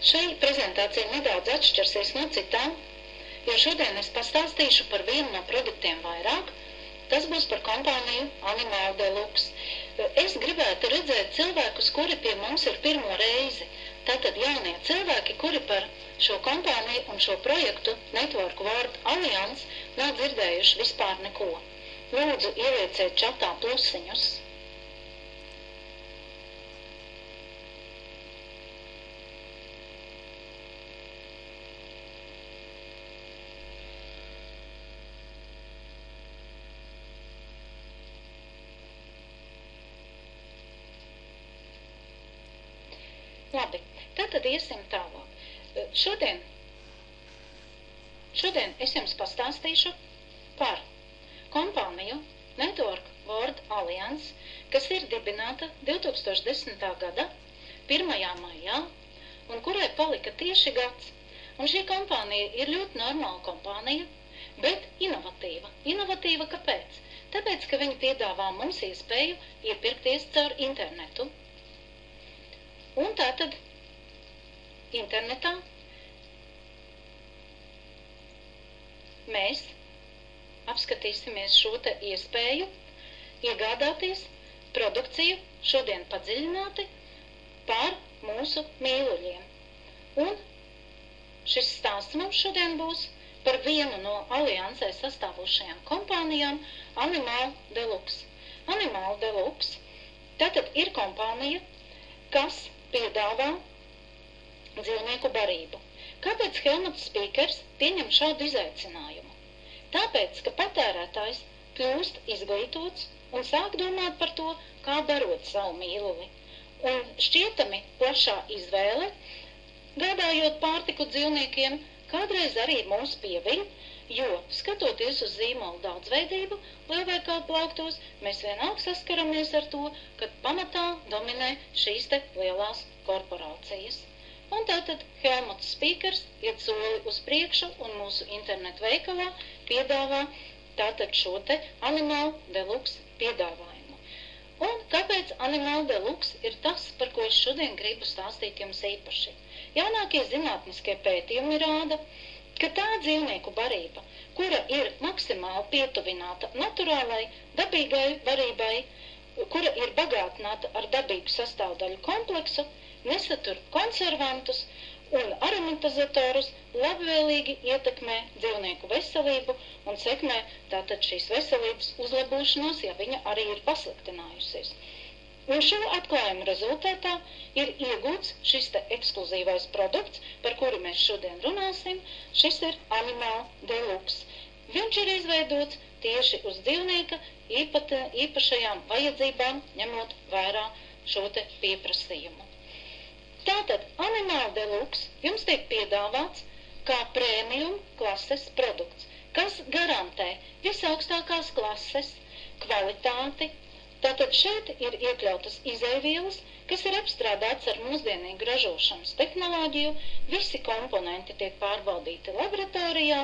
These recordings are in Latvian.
Šī prezentācija nedaudz atšķirsies no citām, jo šodien es pastāstīšu par vienu no produktiem vairāk. Tas būs par kompāniju Animal Deluxe. Es gribētu redzēt cilvēkus, kuri pie mums ir pirmo reizi. Tātad jaunie cilvēki, kuri par šo kompāniju un šo projektu Network World Alliance nav dzirdējuši vispār neko. Lūdzu, ielieciet čatā plusiņus. Labi, tad iesim tālāk. Šodien es jums pastāstīšu par kompāniju Network World Alliance, kas ir dibināta 2010. gada 1. maijā un kurai palika tieši gads. Un šī kompānija ir ļoti normāla kompānija, bet inovatīva. Inovatīva kāpēc? Tāpēc, ka viņi piedāvā mums iespēju iepirkties caur internetu. Un tātad internetā mēs apskatīsimies šo te iespēju iegādāties produkciju šodien padziļināti par mūsu mīluļiem. Un šis stāsts mums šodien būs par vienu no aliansē sastāvošajām kompānijām Animal Deluxe. Animal Deluxe tātad ir kompānija, kas piedāvā dzīvnieku barību. Kāpēc Helmuts Spīkers pieņem šādu izaicinājumu? Tāpēc, ka patērētājs kļūst izglītots un sāk domāt par to, kā barot savu mīluli. Un šķietami plašā izvēle, gādājot pārtiku dzīvniekiem, kādreiz arī mūs pieviļ, jo, skatoties uz zīmolu daudzveidību, lielveikalu plauktos, mēs vienalga saskaramies ar to, ka pamatā dominē šīs te lielās korporācijas. Un tātad Helmuts Spīkers iet soli uz priekšu un mūsu internetu veikalā piedāvā tātad šo te Animal Deluxe piedāvājumu. Un kāpēc Animal Deluxe ir tas, par ko es šodien gribu stāstīt jums īpaši? Jaunākie zinātniskie pētījumi rāda, ka tā dzīvnieku barība, kura ir maksimāli pietuvināta naturālai, dabīgai barībai, kura ir bagātināta ar dabīgu sastāvdaļu kompleksu, nesatur konservantus un aromatizatorus, labvēlīgi ietekmē dzīvnieku veselību un sekmē tātad šīs veselības uzlabošanos, ja viņa arī ir pasliktinājusies. Un šo atklājumu rezultātā ir iegūts šis te ekskluzīvais produkts, par kuru mēs šodien runāsim. Šis ir Animal Deluxe. Viņš ir izveidots tieši uz dzīvnieka īpašajām vajadzībām, ņemot vērā šo te pieprasījumu. Tātad Animal Deluxe jums tiek piedāvāts kā premium klases produkts, kas garantē visaugstākās klases kvalitāti. Tātad šeit ir iekļautas izaivielas, kas ir apstrādāts ar mūsdienīgu ražošanas tehnoloģiju, visi komponenti tiek pārbaudīti laboratorijā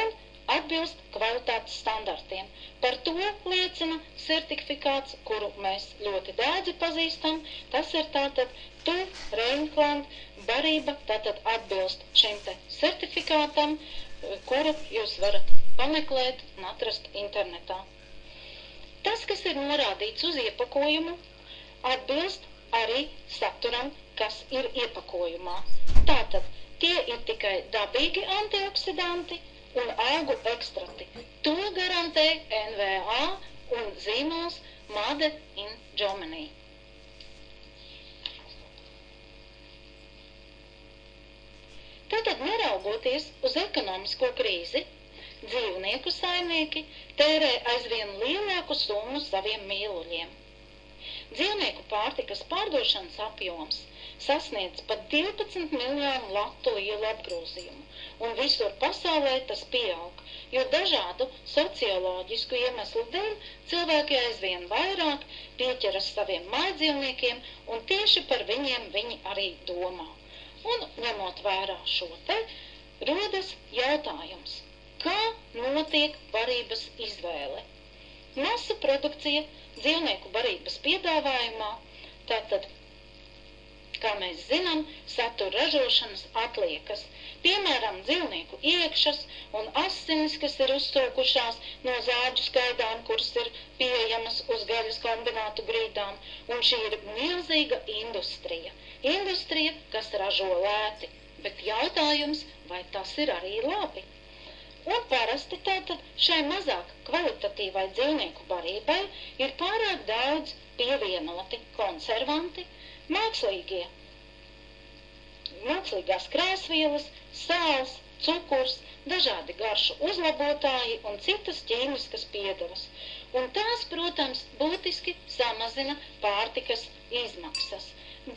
un atbilst kvalitātes standartiem. Par to liecina certifikāts, kuru mēs ļoti daudzi pazīstam. Tas ir tātad Rheinland barība, tātad atbilst šim te certifikātam, kuru jūs varat pameklēt un atrast internetā. Tas, kas ir norādīts uz iepakojumu, atbilst arī saturam, kas ir iepakojumā. Tātad tie ir tikai dabīgi antioksidanti un augu ekstrakti. To garantē NVA un zīmols Made in Germany. Tātad, neraugoties uz ekonomisko krīzi, dzīvnieku saimnieki tērē aizvien lielāku summu saviem mīluļiem. Dzīvnieku pārtikas pārdošanas apjoms sasniedz pat 12 miljonu latu lielu apgrozījumu, un visur pasaulē tas pieaug, jo dažādu socioloģisku iemeslu dēļ cilvēki aizvien vairāk pieķeras saviem mājdzīvniekiem, un tieši par viņiem viņi arī domā. Un, ņemot vērā šo te, rodas jautājums, kā notiek barības izvēle? Masu produkcija dzīvnieku barības piedāvājumā, tātad kā mēs zinām, satur ražošanas atliekas. Piemēram, dzīvnieku iekšas un asinis, kas ir uzsūkušās no zāģu skaidām, kuras ir pieejamas uz gaļas kombinātu grīdām. Un šī ir milzīga industrija. Industrija, kas ražo lēti. Bet jautājums, vai tas ir arī labi? Un parasti tātad šai mazāk kvalitatīvai dzīvnieku barībai ir pārāk daudz pievienoti konservanti, mākslīgās krāsvielas, sāls, cukurs, dažādi garšu uzlabotāji un citas ķīmiskas piedevas. Un tās, protams, būtiski samazina pārtikas izmaksas.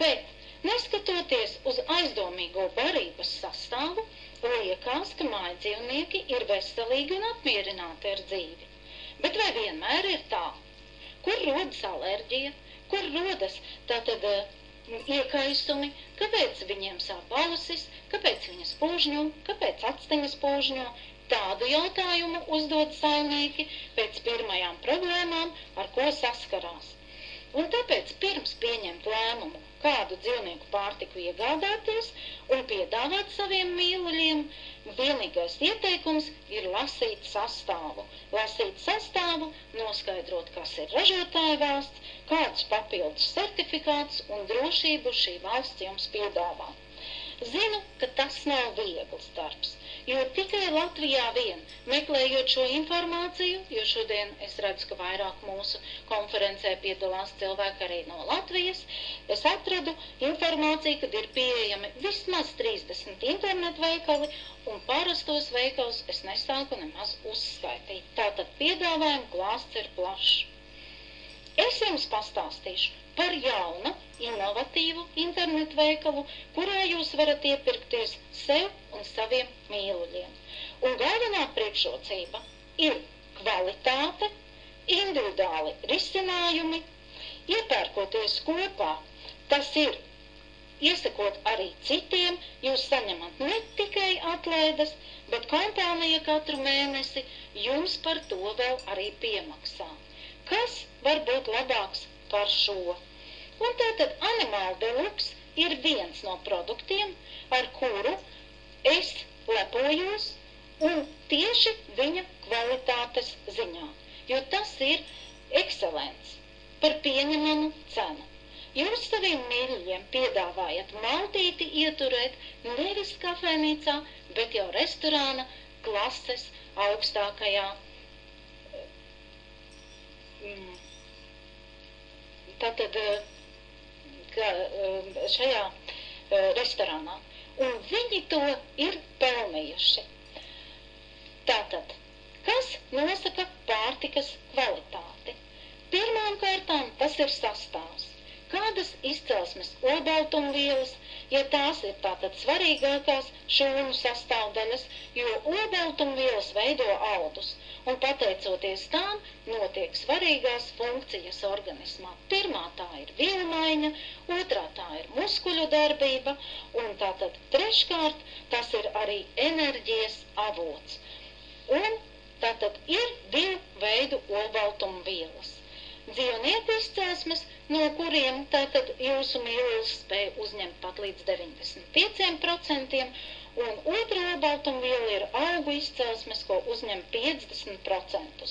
Bet, neskatoties uz aizdomīgo barības sastāvu, liekas, ka mājdzīvnieki ir veselīgi un apmierināti ar dzīvi. Bet vai vienmēr ir tā? Kur rodas alerģija? Kur rodas tātad iekaisumi? Kāpēc viņiem sāp ausis? Kāpēc viņas pūžņo? Kāpēc actiņas pūžņo? Tādu jautājumu uzdod saimnieki pēc pirmajām problēmām, ar ko saskarās. Un tāpēc pirms pieņemt lēmumu, kādu dzīvnieku pārtiku iegādāties un piedāvāt saviem mīluļiem, vienīgais ieteikums ir lasīt sastāvu. Lasīt sastāvu, noskaidrot, kas ir ražotāja valsts, kādus papildus certifikātus un drošību šī valsts jums piedāvā. Zinu, ka tas nav viegls darbs, jo tikai Latvijā vien, meklējot šo informāciju, jo šodien es redzu, ka vairāk mūsu konferencē piedalās cilvēki arī no Latvijas, es atradu informāciju, kad ir pieejami vismaz 30 internetu veikali, un parastos veikalus es nesāku nemaz uzskaitīt. Tātad piedāvājumu klāsts ir plašs. Es jums pastāstīšu par jaunu, inovatīvu internetu veikalu, kurā jūs varat iepirkties sev un saviem mīluļiem. Un galvenā priekšrocība ir kvalitāte, individuāli risinājumi, iepērkoties kopā. Tas ir, iesakot arī citiem, jūs saņemat ne tikai atlaides, bet kompānija katru mēnesi jums par to vēl arī piemaksā. Kas var būt labāks par šo? Un tātad Animal Deluxe ir viens no produktiem, ar kuru es lepojos, un tieši viņa kvalitātes ziņā, jo tas ir ekscelents par pieņemamu cenu. Jūs saviem mīļiem piedāvājat maltīti ieturēt nevis kafejnīcā, bet jau restorāna klases augstākajā tātad šajā restorānā. Un viņi to ir pelnījuši. Tātad, kas nosaka pārtikas kvalitāti? Pirmām kārtām tas ir sastāvs. Kādas izcelsmes olbaltumvielas, ja tās ir tātad svarīgākās šūnu sastāvdaļas, jo olbaltumvielas veido audus, un pateicoties tām notiek svarīgās funkcijas organismā. Pirmā tā ir vielmaiņa, otrā tā ir muskuļu darbība, un tātad treškārt tas ir arī enerģijas avots. Un tātad ir divu veidu olbaltumvielas. Dzīvnieku izcelsmes, no kuriem tātad jūsu mīlulis spēja uzņemt pat līdz 95%, un otra olbaltumviela ir augu izcelsmes, ko uzņem 50%.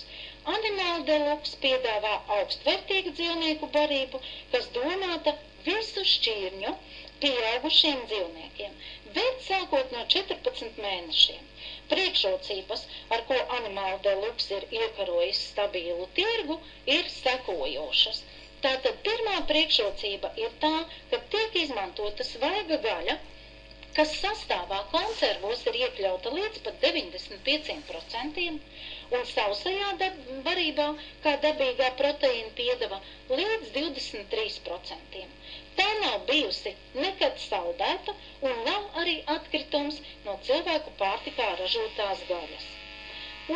Animal Deluxe piedāvā augstvērtīgu dzīvnieku barību, kas domāta visu šķirņu pieaugušiem dzīvniekiem, bet sākot no 14 mēnešiem. Priekšrocības, ar ko Animal Deluxe ir iekarojis stabilu tirgu, ir sekojošas. Tātad pirmā priekšrocība ir tā, ka tiek izmantota svaiga gaļa, kas sastāvā konservos ir iekļauta līdz pat 95%, un sausajā barībā, kā dabīgā proteīna piedeva, līdz 23%. Tā nav bijusi nekad saldēta un nav arī atkritums no cilvēku pārtikā ražotās gaļas.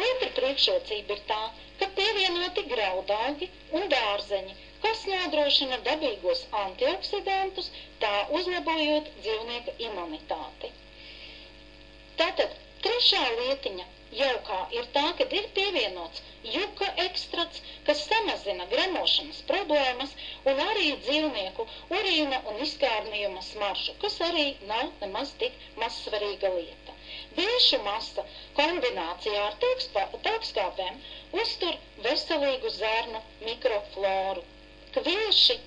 Otra priekšrocība ir tā, ka pievienoti graudaugi un dārzeņi, kas nodrošina dabīgos antioksidantus, tā uzlabojot dzīvnieka imunitāti. Tātad trešā lietiņa, jaukā ir tā, ka ir pievienots juka ekstrakts, kas samazina gremošanas problēmas un arī dzīvnieku urīna un izkārnījuma smaržu, kas arī nav nemaz tik mazsvarīga lieta. Biešu masa kombinācijā ar taukskābēm uztur veselīgu zārnu mikrofloru. Kvilši,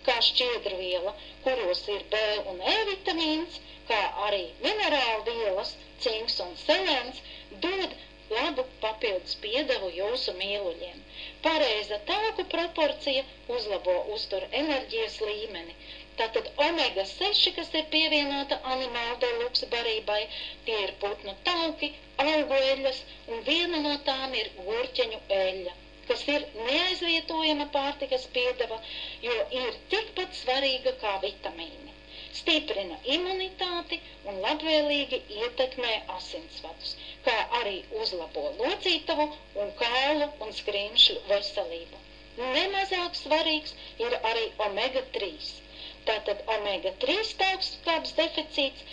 kā šķiedrviela, kuros ir B un E vitamīns, kā arī minerālu vielas, cinks un selēns, dod labu papildus piedevu jūsu mīluļiem. Pareiza tauku proporcija uzlabo uzturu enerģijas līmeni. Tātad omega-6, kas ir pievienota Animal Deluxe barībai, tie ir putnu tauki, augu eļas, un viena no tām ir gurķeņu eļa, kas ir neaizvietojama pārtikas piedeva, jo ir tikpat svarīga kā vitamīni. Stiprina imunitāti un labvēlīgi ietekmē asinsvadus, kā arī uzlabo locītavu un kaulu un skrimšļu veselību. Nemazāk svarīgs ir arī omega-3. Tātad omega-3 taukskābes deficīts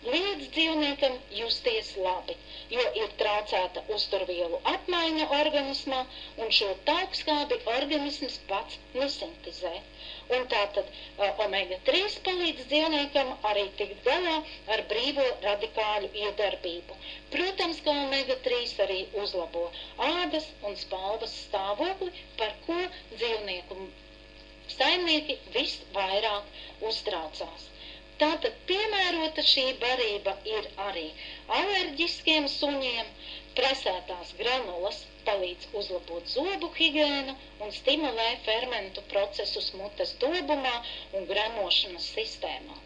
liedz dzīvniekam justies labi, jo ir traucēta uzturvielu apmaiņa organismā, un šo taukskābi organisms pats nesintizē. Un tātad omega-3 palīdz dzīvniekam arī tikt galā ar brīvo radikāļu iedarbību. Protams, ka omega-3 arī uzlabo ādas un spalvas stāvokli, par ko dzīvnieku saimnieki visvairāk uztraucās. Tātad piemērota šī barība ir arī alerģiskiem suņiem, presētās granulas palīdz uzlabot zobu higiēnu un stimulē fermentu procesus mutes dobumā un gremošanas sistēmā.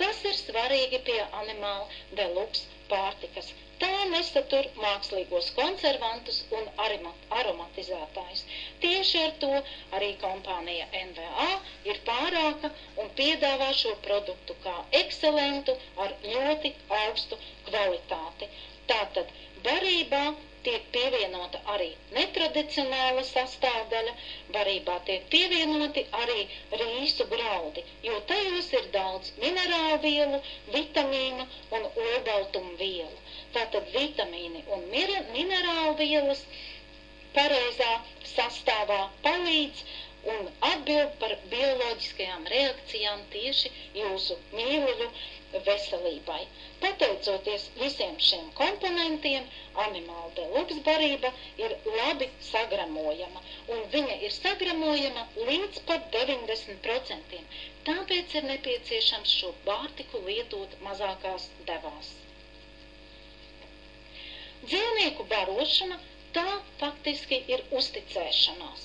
Kas ir svarīgi pie Animal Deluxe pārtikas? Tā nesatur mākslīgos konservantus un aromatizētājus. Tieši ar to arī kompānija NVA ir pārāka un piedāvā šo produktu kā ekscelentu ar ļoti augstu kvalitāti. Tātad barībā tiek pievienota arī netradicionāla sastāvdaļa, barībā tiek pievienoti arī rīsu graudi, jo tajos ir daudz minerālu vielu, vitamīnu un olbaltumu vielu. Tātad vitamīni un minerālu vielas pareizā sastāvā palīdz un atbild par bioloģiskajām reakcijām tieši jūsu mīluļu veselībai. Pateicoties visiem šiem komponentiem, Animal Deluxe barība ir labi sagramojama, un viņa ir sagramojama līdz pat 90%. Tāpēc ir nepieciešams šo pārtiku lietot mazākās devās. Dzīvnieku barošana, tā faktiski ir uzticēšanās.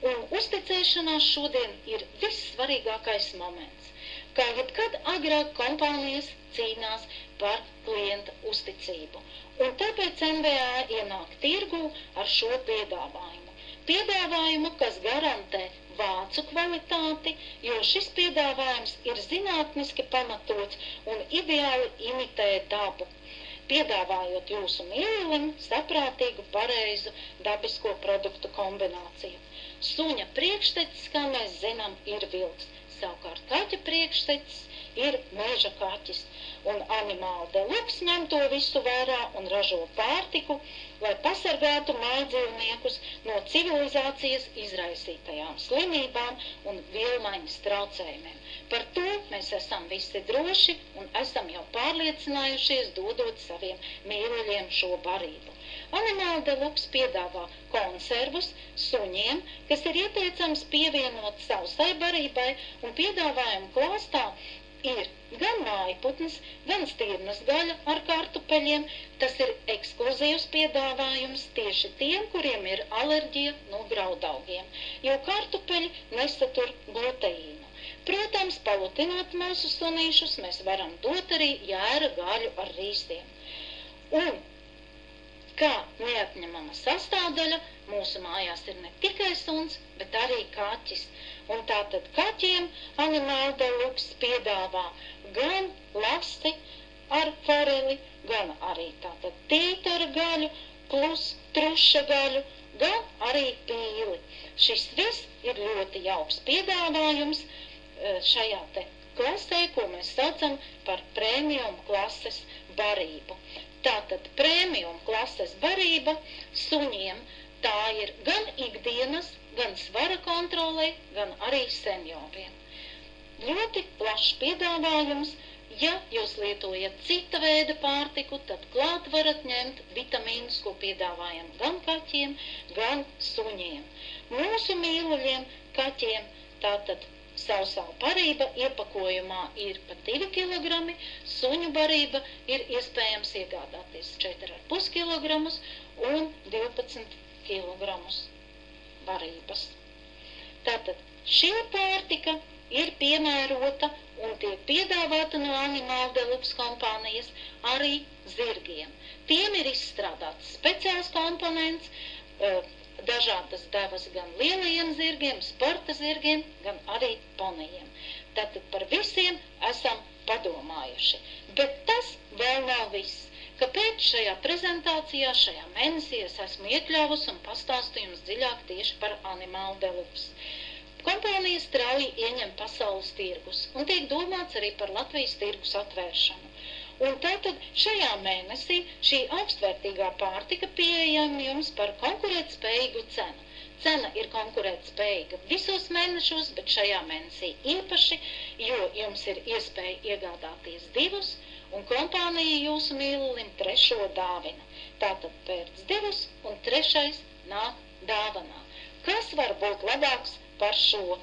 Un uzticēšanās šodien ir vissvarīgākais moments. Kā jebkad agrāk kompānijas cīnās par klienta uzticību. Un tāpēc NVA ienāk tirgū ar šo piedāvājumu. Piedāvājumu, kas garantē vācu kvalitāti, jo šis piedāvājums ir zinātniski pamatots un ideāli imitē dabu, piedāvājot jūsu mīlulim saprātīgu, pareizu, dabisko produktu kombināciju. Suņa priekštecis, kā mēs zinām, ir vilks. Savukārt kaķa priekštecis ir meža kaķis. Un Animal Deluxe ņem to visu vērā un ražo pārtiku, lai pasargātu mājdzīvniekus no civilizācijas izraisītajām slimībām un vielmaiņas traucējumiem. Par to mēs esam visi droši un esam jau pārliecinājušies dodot saviem mīluļiem šo barību. Animal Deluxe piedāvā konservus suņiem, kas ir ieteicams pievienot sausai barībai, un piedāvājumu klāstā ir gan mājputns, gan stirnas gaļa ar kartupeļiem. Tas ir ekskluzīvs piedāvājums tieši tiem, kuriem ir alerģija no graudaugiem, jo kartupeļi nesatur gluteīnu. Protams, palutinot mūsu sunīšus, mēs varam dot arī jēra gaļu ar rīstiem. Un kā neatņemama sastāvdaļa mūsu mājās ir ne tikai suns, bet arī kaķis. Un tātad kaķiem Animal Deluxe piedāvā gan lasti ar foreli, gan arī tātad tītara gaļu, plus truša gaļu, gan arī pīli. Šis viss ir ļoti jauks piedāvājums šajā te klasē, ko mēs saucam par premium klases barību. Tātad premium klases barība suņiem tā ir gan ikdienas, gan svara kontrolē, gan arī senioriem. Ļoti plašs piedāvājums. Ja jūs lietojat cita veida pārtiku, tad klāt varat ņemt vitamīnus, ko piedāvājam gan kaķiem, gan suņiem. Mūsu mīluļiem, kaķiem, tātad sausā barība iepakojumā ir pat 2 kg, suņu barība ir iespējams iegādāties 4,5 kg un 12 kg barības. Tātad šī pārtika ir piemērota un tiek piedāvāta no Animal Deluxe kompānijas arī zirgiem. Tiem ir izstrādāts speciāls komponents, dažādas devas gan lielajiem zirgiem, sporta zirgiem, gan arī ponijiem. Tātad par visiem esam padomājuši. Bet tas vēl nav viss. Kāpēc šajā prezentācijā, šajā mēnesī es esmu iekļāvusi un pastāstu jums dziļāk tieši par Animal Deluxe? Kompānija strauji ieņem pasaules tirgus un tiek domāts arī par Latvijas tirgus atvēršanu. Un tātad šajā mēnesī šī augstvērtīgā pārtika pieejama jums par konkurētspējīgu cenu. Cena ir konkurētspējīga visos mēnešos, bet šajā mēnesī īpaši, jo jums ir iespēja iegādāties 2, un kompānija jūsu mīlulim 3. dāvina. Tātad pēc 2 un 3. nāk dāvanā. Kas var būt labāks par šo?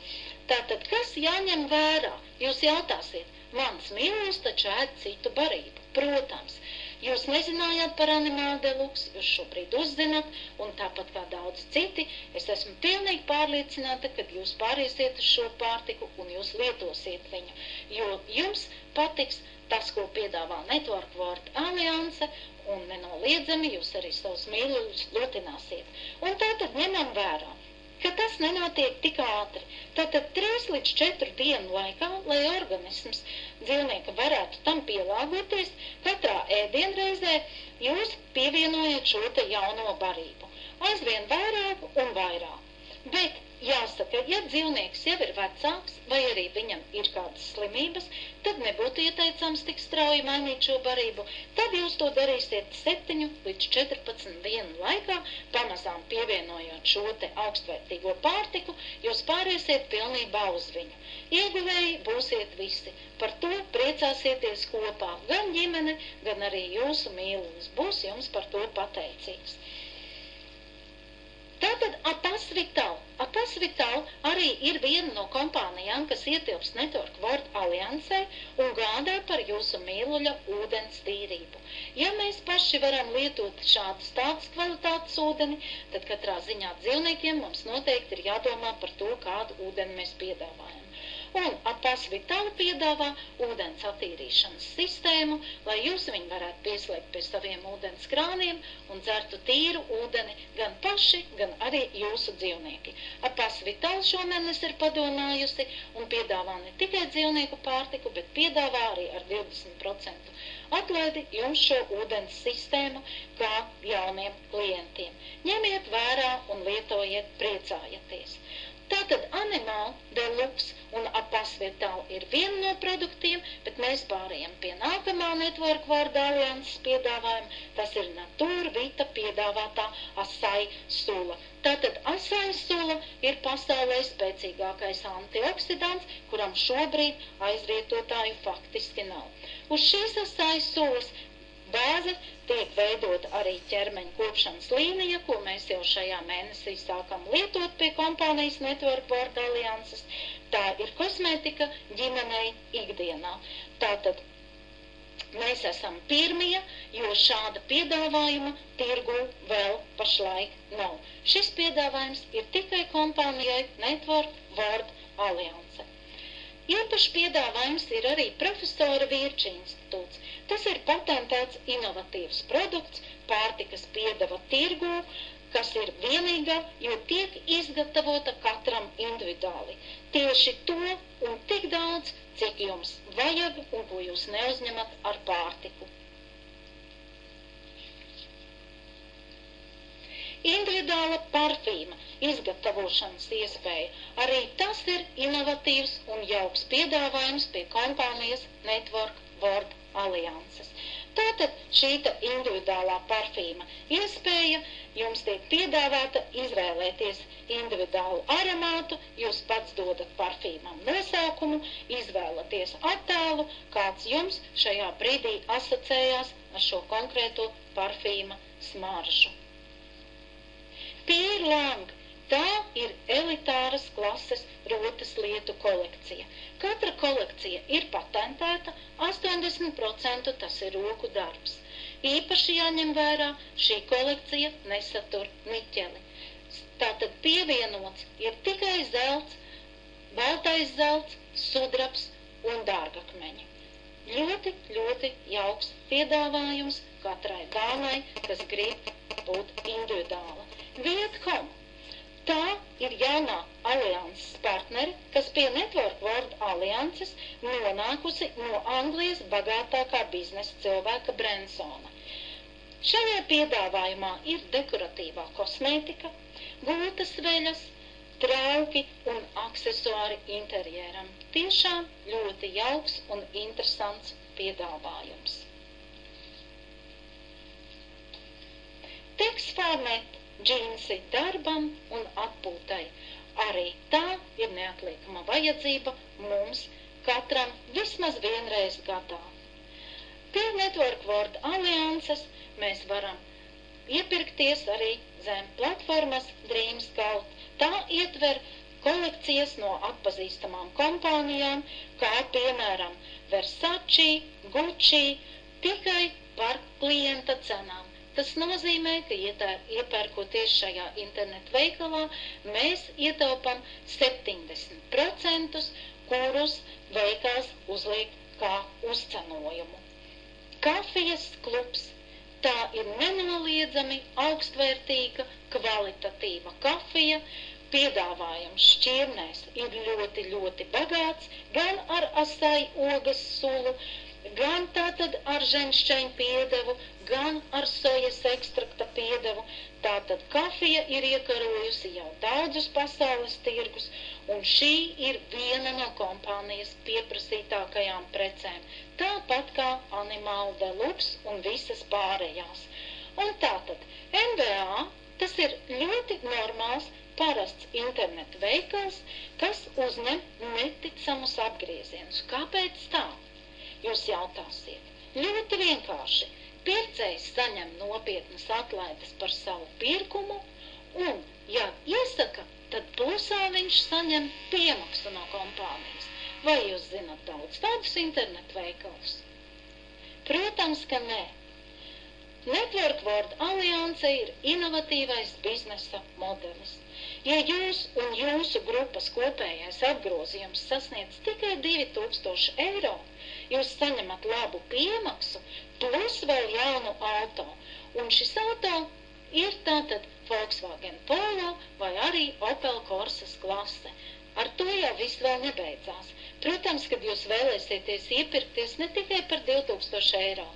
Tātad, kas jāņem vērā? Jūs jautāsiet, mans mīlulis taču ēd citu barību. Protams, jūs nezinājāt par Animal Deluxe, jūs šobrīd uzzināt, un tāpat kā daudz citi, es esmu pilnīgi pārliecināta, ka jūs pāriesiet uz šo pārtiku un jūs lietosiet viņu, jo jums patiks tas, ko piedāvā Network World Alliance, un nenoliedzami jūs arī savus mīluļus lotināsiet. Un tātad ņemam vērā, ka tas nenotiek tik ātri. Tātad 3 līdz 4 dienu laikā, lai organisms dzīvnieka varētu tam pielāgoties, katrā ēdienreizē jūs pievienojat šo te jauno barību. Aizvien vairāk un vairāk. Bet jāsaka, ja dzīvnieks jau ir vecāks, vai arī viņam ir kādas slimības, tad nebūtu ieteicams tik strauji mainīt šo barību. Tad jūs to darīsiet 7 līdz 14 dienu laikā, pamazām pievienojot šo te augstvērtīgo pārtiku, jūs pāriesiet pilnībā uz viņu. Ieguvēji būsiet visi. Par to priecāsieties kopā. Gan ģimene, gan arī jūsu mīlulis būs jums par to pateicīgs. Tātad Apas Vital. Apas Vital arī ir viena no kompānijām, kas ietilpst Network World Alliancē un gādā par jūsu mīluļa ūdens tīrību. Ja mēs paši varam lietot šādas tādas kvalitātes ūdeni, tad katrā ziņā dzīvniekiem mums noteikti ir jādomā par to, kādu ūdeni mēs piedāvājam. Un Apas Vital piedāvā ūdens attīrīšanas sistēmu, lai jūs viņu varētu pieslēgt pie saviem ūdens krāniem un dzertu tīru ūdeni gan paši, gan arī jūsu dzīvnieki. Apas Vital šomēnes ir padomājusi un piedāvā ne tikai dzīvnieku pārtiku, bet piedāvā arī ar 20% atlaidi jums šo ūdens sistēmu kā jauniem klientiem. Ņemiet vērā un lietojiet, priecājieties. Tātad Animal Deluxe un Apas Vital ir viena no produktiem, bet mēs pārējām pie nākamā Network World Alliances piedāvājuma. Tas ir Natura Vita piedāvātā asai sula. Tātad asai sula ir pasaulē spēcīgākais antioksidants, kuram šobrīd aizvietotāju faktiski nav. Uz šīs asai sulas bāze tiek veidota arī ķermeņa kopšanas līnija, ko mēs jau šajā mēnesī sākam lietot pie kompānijas Network World Alliances. Tā ir kosmētika ģimenei ikdienā. Tātad mēs esam pirmie, jo šāda piedāvājuma tirgu vēl pašlaik nav. Šis piedāvājums ir tikai kompānijai Network World Alliance. Īpaši piedāvājums ir arī profesora Virča institūts. Tas ir patentēts inovatīvs produkts, pārtikas piedeva tirgū, kas ir vienīgā, jo tiek izgatavota katram individuāli. Tieši to un tik daudz, cik jums vajag un ko jūs neuzņemat ar pārtiku. Individuāla parfīma izgatavošanas iespēja. Arī tas ir inovatīvs un jauks piedāvājums pie kompānijas Network World Alliances. Tātad šīta individuālā parfīma iespēja jums tiek piedāvāta izvēlēties individuālu aromātu, jūs pats dodat parfīmam nosaukumu, izvēlaties attēlu, kāds jums šajā brīdī asociējās ar šo konkrēto parfīma smaržu. Pierre Lang. Tā ir elitāras klases rotas lietu kolekcija. Katra kolekcija ir patentēta, 80% tas ir roku darbs. Īpaši jāņem vērā, šī kolekcija nesatur niķeli. Tātad pievienots ir tikai zelts, baltais zelts, sudrabs un dārgakmeņi. Ļoti, ļoti jauks piedāvājums katrai dāmai, kas grib būt individuāla. Vietcom. Tā ir jaunā alianses partneri, kas pie Network World alianses nonākusi no Anglijas bagātākā biznesa cilvēka Bransona. Šajā piedāvājumā ir dekoratīvā kosmētika, gultas veļas, trauki un aksesuāri interjeram. Tiešām ļoti jauks un interesants piedāvājums. Texfornet. Džinsi darbam un atpūtai. Arī tā ir neatliekama vajadzība mums katram vismaz vienreiz gadā. Pie Network World alianses mēs varam iepirkties arī zem platformas Dream Scout. Tā ietver kolekcijas no atpazīstamām kompānijām, kā piemēram Versace, Gucci, tikai par klienta cenām. Tas nozīmē, ka iepērkoties šajā internetu veikalā, mēs ietaupam 70%, kurus veikals uzliek kā uzcenojumu. Kafijas klubs. Tā ir nenoliedzami augstvērtīga, kvalitatīva kafija. Piedāvājums šķirnēs ir ļoti, ļoti bagāts, gan ar asai ogas sulu, gan tātad ar ženšķeņu piedevu, gan ar sojas ekstrakta piedevu. Tātad kafija ir iekarojusi jau daudzus pasaules tirgus, un šī ir viena no kompānijas pieprasītākajām precēm, tāpat kā Animal Deluxe un visas pārējās. Un tātad NBA, tas ir ļoti normāls, parasts internetu veikals, kas uzņem neticamus apgriezienus. Kāpēc tā? Jūs jautāsiet. Ļoti vienkārši. Pircējs saņem nopietnas atlaides par savu pirkumu, un, ja iesaka, tad plusā viņš saņem piemaksu no kompānijas. Vai jūs zināt daudz tādus internetu veikalus? Protams, ka nē. Network World alianse ir inovatīvais biznesa modelis. Ja jūs un jūsu grupas kopējais apgrozījums sasniedz tikai 2000 eiro, jūs saņemat labu piemaksu, plus vēl jaunu auto. Un šis auto ir tātad Volkswagen Polo vai arī Opel Corsas klase. Ar to jau viss vēl nebeidzās. Protams, kad jūs vēlēsieties iepirkties ne tikai par 2000 eiro.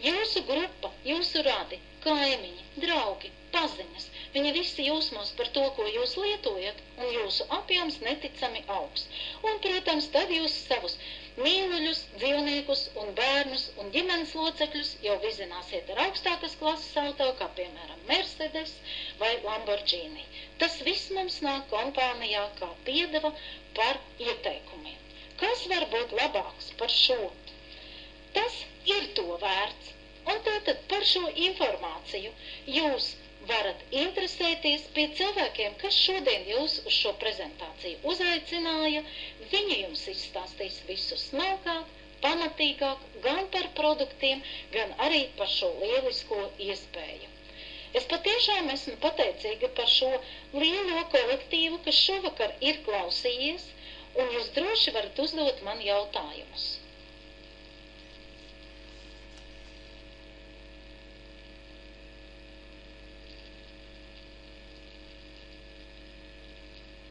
Jūsu grupa, jūsu radi, kaimiņi, draugi, paziņas, viņi visi jūsmos par to, ko jūs lietojat, un jūsu apjoms neticami augs. Un, protams, tad jūs savus mīluļus, dzīvniekus un bērnus un ģimenes locekļus jau vizināsiet ar augstākas klases auto, kā piemēram Mercedes vai Lamborghini. Tas viss mums nāk kompānijā kā piedeva par ieteikumiem. Kas var būt labāks par šo? Tas ir to vērts. Un tātad par šo informāciju jūs varat interesēties pie cilvēkiem, kas šodien jūs uz šo prezentāciju uzaicināja. Viņi jums izstāstīs visu smalkāk, pamatīgāk, gan par produktiem, gan arī par šo lielisko iespēju. Es patiešām esmu pateicīga par šo lielo kolektīvu, kas šovakar ir klausījies, un jūs droši varat uzdot man jautājumus.